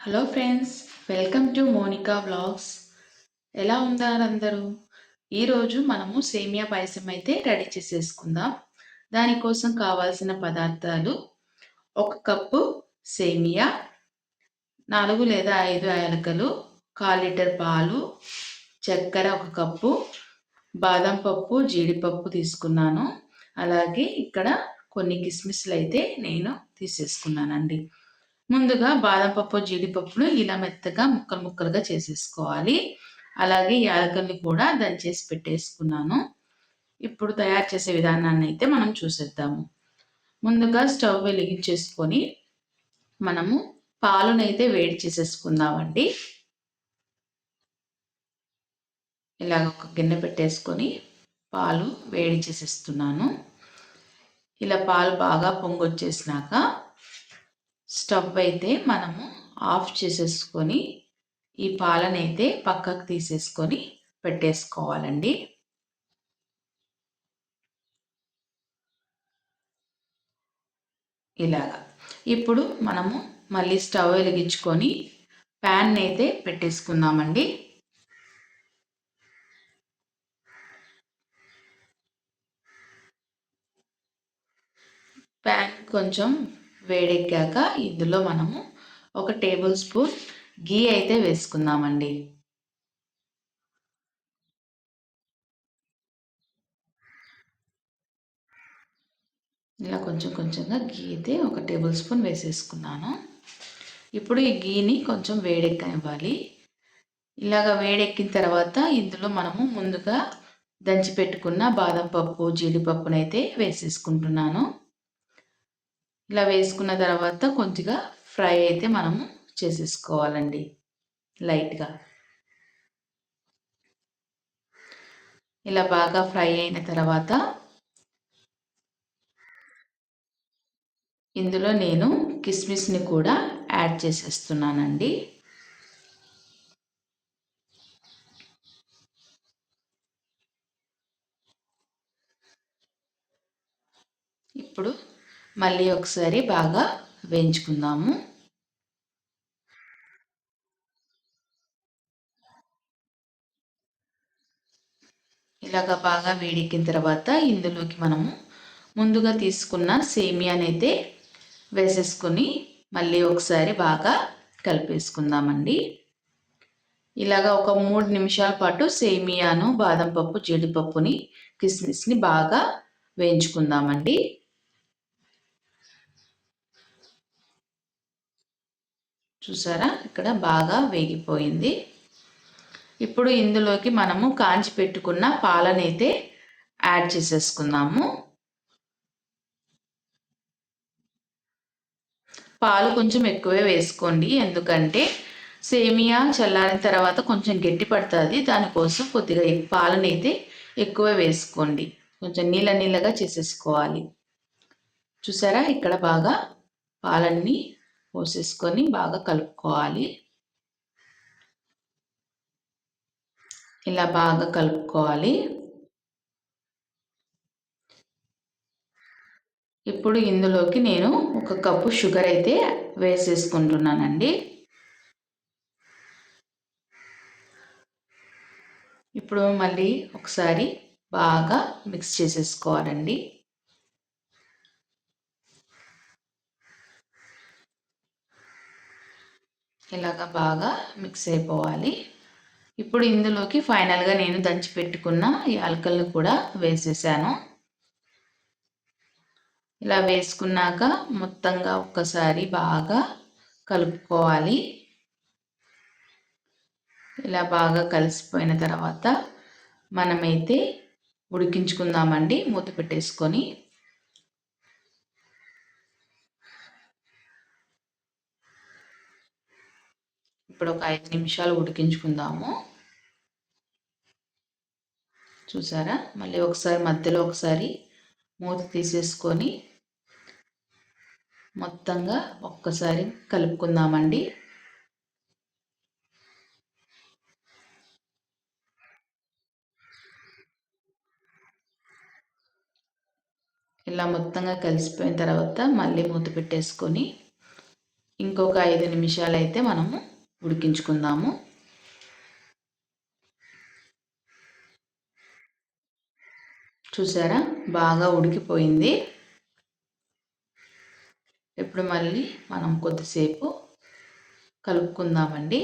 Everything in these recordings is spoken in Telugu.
Hello friends, welcome to Monika vlogs. ఎలా ఉన్నారు అందరూ? ఈరోజు మనము సేమియా పాయసం అయితే రెడీ చేసేసుకుందాం. దానికోసం కావాల్సిన పదార్థాలు: ఒక కప్పు సేమియా, 4 లేదా 5 యాలకులు, 1/4 లీటర్ పాలు, చక్కెర 1 కప్పు, బాదం పప్పు, జీడిపప్పు తీసుకున్నాను. అలాగే ఇక్కడ కొన్ని కిస్మిస్లు అయితే నేను తీసేసుకున్నానండి. ముందుగా బాదం పప్పు, జీడిపప్పును ఇలా మెత్తగా ముక్కలు ముక్కలుగా చేసేసుకోవాలి. అలాగే యాలకుల్ని కూడా దంచేసి పెట్టేసుకున్నాను. ఇప్పుడు తయారు చేసే విధానాన్ని అయితే మనం చూసేద్దాము. ముందుగా స్టవ్ వెలిగించేసుకొని మనము పాలునైతే వేడి చేసేసుకుందామండి. ఇలాగ ఒక గిన్నె పెట్టేసుకొని పాలు వేడి చేసేస్తున్నాను. ఇలా పాలు బాగా పొంగొచ్చేసినాక స్టవ్ అయితే మనము ఆఫ్ చేసేసుకొని ఈ పాలనైతే పక్కకు తీసేసుకొని పెట్టేసుకోవాలండి. ఇలాగా ఇప్పుడు మనము మళ్ళీ స్టవ్ వెలిగించుకొని ప్యాన్ అయితే పెట్టేసుకుందామండి. ప్యాన్ కొంచెం వేడెక్కాక ఇందులో మనము 1 టేబుల్ స్పూన్ గీ అయితే వేసుకుందామండి. ఇలా కొంచెం కొంచెంగా గీ అయితే 1 టేబుల్ స్పూన్ వేసేసుకున్నాను. ఇప్పుడు ఈ గీని కొంచెం వేడెక్కనివ్వాలి. ఇలాగ వేడెక్కిన తర్వాత ఇందులో మనము ముందుగా దంచి పెట్టుకున్న బాదం పప్పు, జీడిపప్పునైతే వేసేసుకుంటున్నాను. ఇలా వేసుకున్న తర్వాత కొద్దిగా ఫ్రై అయితే మనము చేసేసుకోవాలండి లైట్గా. ఇలా బాగా ఫ్రై అయిన తర్వాత ఇందులో నేను కిస్మిస్ని కూడా యాడ్ చేసేస్తున్నానండి. ఇప్పుడు మళ్ళీ ఒకసారి బాగా వేయించుకుందాము. ఇలాగ బాగా వేడెక్కిన తర్వాత ఇందులోకి మనము ముందుగా తీసుకున్న సేమియానైతే వేసేసుకొని మళ్ళీ ఒకసారి బాగా కలిపేసుకుందామండి. ఇలాగ ఒక 3 నిమిషాల పాటు సేమియాను, బాదం పప్పు, జీడిపప్పుని, కిస్మిస్ని బాగా వేయించుకుందామండి. చూసారా, ఇక్కడ బాగా వేగిపోయింది. ఇప్పుడు ఇందులోకి మనము కాంచి పెట్టుకున్న పాలనైతే యాడ్ చేసేసుకుందాము. పాలు కొంచెం ఎక్కువే వేసుకోండి, ఎందుకంటే సేమియా చల్లారిన తర్వాత కొంచెం గట్టి పడుతుంది. దానికోసం కొద్దిగా పాలనైతే ఎక్కువ వేసుకోండి. కొంచెం నీళ్ళ నీళ్ళగా చేసేసుకోవాలి. చూసారా, ఇక్కడ బాగా పాలన్నీ పోసేసుకొని బాగా కలుపుకోవాలి. ఇలా బాగా కలుపుకోవాలి. ఇప్పుడు ఇందులోకి నేను 1 కప్పు షుగర్ అయితే వేసేసుకుంటున్నానండి. ఇప్పుడు మళ్ళీ ఒకసారి బాగా మిక్స్ చేసేసుకోవాలండి. ఇలాగ బాగా మిక్స్ అయిపోవాలి. ఇప్పుడు ఇందులోకి ఫైనల్గా నేను దంచి పెట్టుకున్న యాలకులను కూడా వేసేసాను. ఇలా వేసుకున్నాక మొత్తంగా ఒక్కసారి బాగా కలుపుకోవాలి. ఇలా బాగా కలిసిపోయిన తర్వాత మనమైతే ఉడికించుకుందామండి మూత పెట్టేసుకొని. ఇప్పుడు ఒక 5 నిమిషాలు ఉడికించుకుందాము. చూసారా, మళ్ళీ ఒకసారి మధ్యలో ఒకసారి మూత తీసేసుకొని మొత్తంగా ఒక్కసారి కలుపుకుందామండి. ఇలా మొత్తంగా కలిసిపోయిన తర్వాత మళ్ళీ మూత పెట్టేసుకొని ఇంకొక 5 నిమిషాలు అయితే మనము ఉడికించుకుందాము. చూసారా, బాగా ఉడికిపోయింది. ఇప్పుడు మళ్ళీ మనం కొద్దిసేపు కలుపుకుందామండి.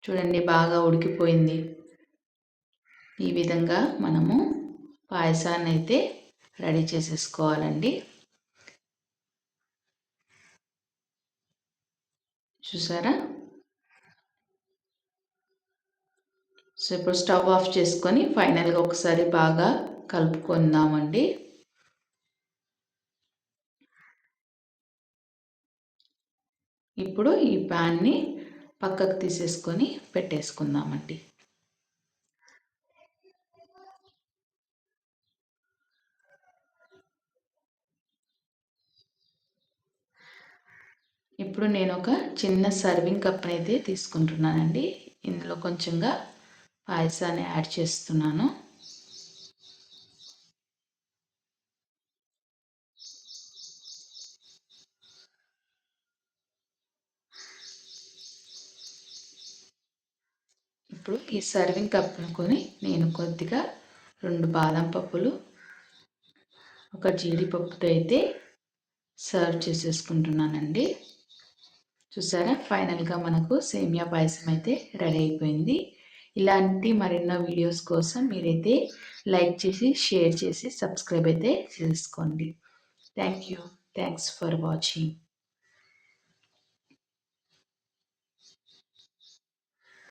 చూడండి, బాగా ఉడికిపోయింది. ఈ విధంగా మనము పాయసాన్ని అయితే రెడీ చేసేసుకోవాలండి. చూసారా? సో ఇప్పుడు స్టవ్ ఆఫ్ చేసుకొని ఫైనల్గా ఒకసారి బాగా కలుపుకుందామండి. ఇప్పుడు ఈ ప్యాన్ని పక్కకు తీసేసుకొని పెట్టేసుకుందామండి. ఇప్పుడు నేను ఒక చిన్న సర్వింగ్ కప్ని అయితే తీసుకుంటున్నానండి. ఇందులో కొంచెంగా పాయసాన్ని యాడ్ చేస్తున్నాను. ఇప్పుడు ఈ సర్వింగ్ కప్పుకొని నేను కొద్దిగా 2 బాదం పప్పులు, ఒక జీడిపప్పుతో అయితే సర్వ్ చేసేసుకుంటున్నానండి. చూసారా, ఫైనల్గా మనకు సేమియా పాయసం అయితే రెడీ అయిపోయింది. ఇలాంటి మరెన్నో వీడియోస్ కోసం మీరైతే లైక్ చేసి, షేర్ చేసి, సబ్స్క్రైబ్ అయితే చేసుకోండి. Thank you. Thanks for watching.